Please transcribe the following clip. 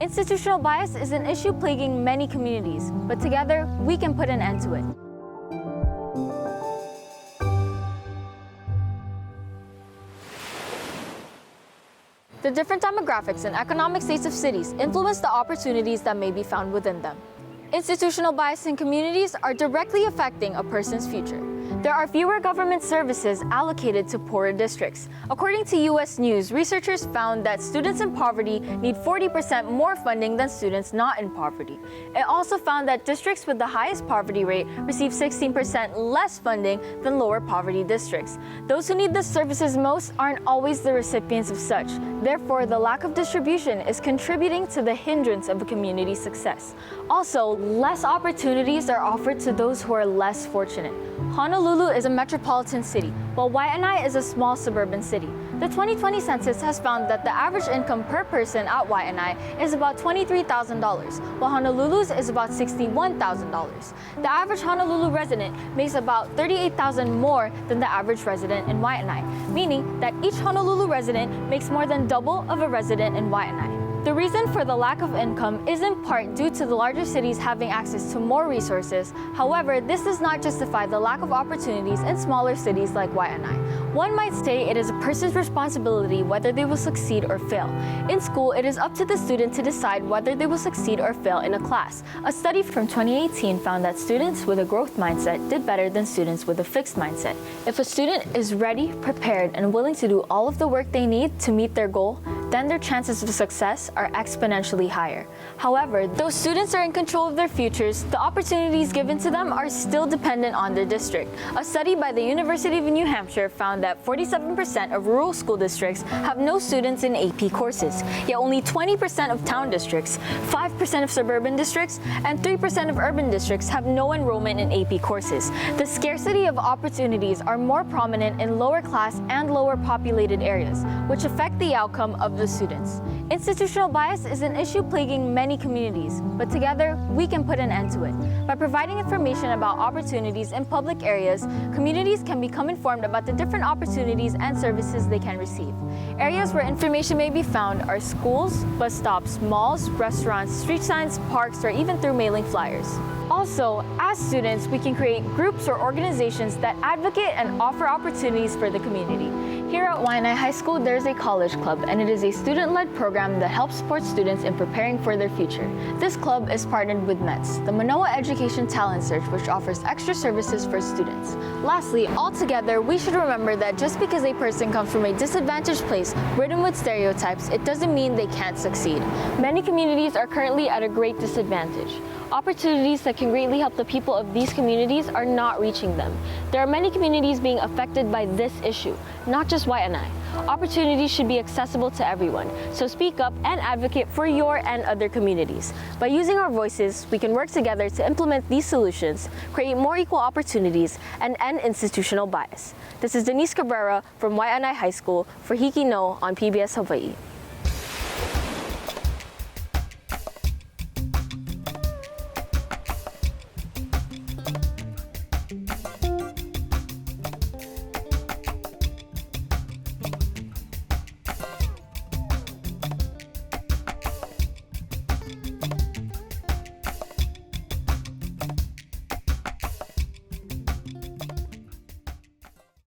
Institutional bias is an issue plaguing many communities, but together we can put an end to it. The different demographics and economic states of cities influence the opportunities that may be found within them. Institutional bias in communities are directly affecting a person's future. There are fewer government services allocated to poorer districts. According to U.S. News, researchers found that students in poverty need 40% more funding than students not in poverty. It also found that districts with the highest poverty rate receive 16% less funding than lower poverty districts. Those who need the services most aren't always the recipients of such. Therefore, the lack of distribution is contributing to the hindrance of a community's success. Also, less opportunities are offered to those who are less fortunate. Honolulu is a metropolitan city, while Waianae is a small suburban city. The 2020 census has found that the average income per person at Waianae is about $23,000, while Honolulu's is about $61,000. The average Honolulu resident makes about $38,000 more than the average resident in Waianae, meaning that each Honolulu resident makes more than double of a resident in Waianae. The reason for the lack of income is in part due to the larger cities having access to more resources. However, this does not justify the lack of opportunities in smaller cities like Waianae. One might say it is a person's responsibility whether they will succeed or fail. In school, it is up to the student to decide whether they will succeed or fail in a class. A study from 2018 found that students with a growth mindset did better than students with a fixed mindset. If a student is ready, prepared, and willing to do all of the work they need to meet their goal, then their chances of success are exponentially higher. However, though students are in control of their futures, the opportunities given to them are still dependent on their district. A study by the University of New Hampshire found that 47% of rural school districts have no students in AP courses, yet only 20% of town districts, 5% of suburban districts, and 3% of urban districts have no enrollment in AP courses. The scarcity of opportunities are more prominent in lower class and lower populated areas, which affect the outcome of the students. Institutional bias is an issue plaguing many communities, but together we can put an end to it. By providing information about opportunities in public areas, communities can become informed about the different opportunities and services they can receive. Areas where information may be found are schools, bus stops, malls, restaurants, street signs, parks, or even through mailing flyers. Also, as students, we can create groups or organizations that advocate and offer opportunities for the community. Here at Waianae High School, there is a college club, and it is a student-led program that helps support students in preparing for their future. This club is partnered with METS, the Manoa Education Talent Search, which offers extra services for students. Lastly, altogether, we should remember that just because a person comes from a disadvantaged place ridden with stereotypes, it doesn't mean they can't succeed. Many communities are currently at a great disadvantage. Opportunities that can greatly help the people of these communities are not reaching them. There are many communities being affected by this issue, not just Waianae. Opportunities should be accessible to everyone, so speak up and advocate for your and other communities. By using our voices, we can work together to implement these solutions, create more equal opportunities, and end institutional bias. This is Denise Cabrera from Waianae High School for HIKI NŌ on PBS Hawaiʻi.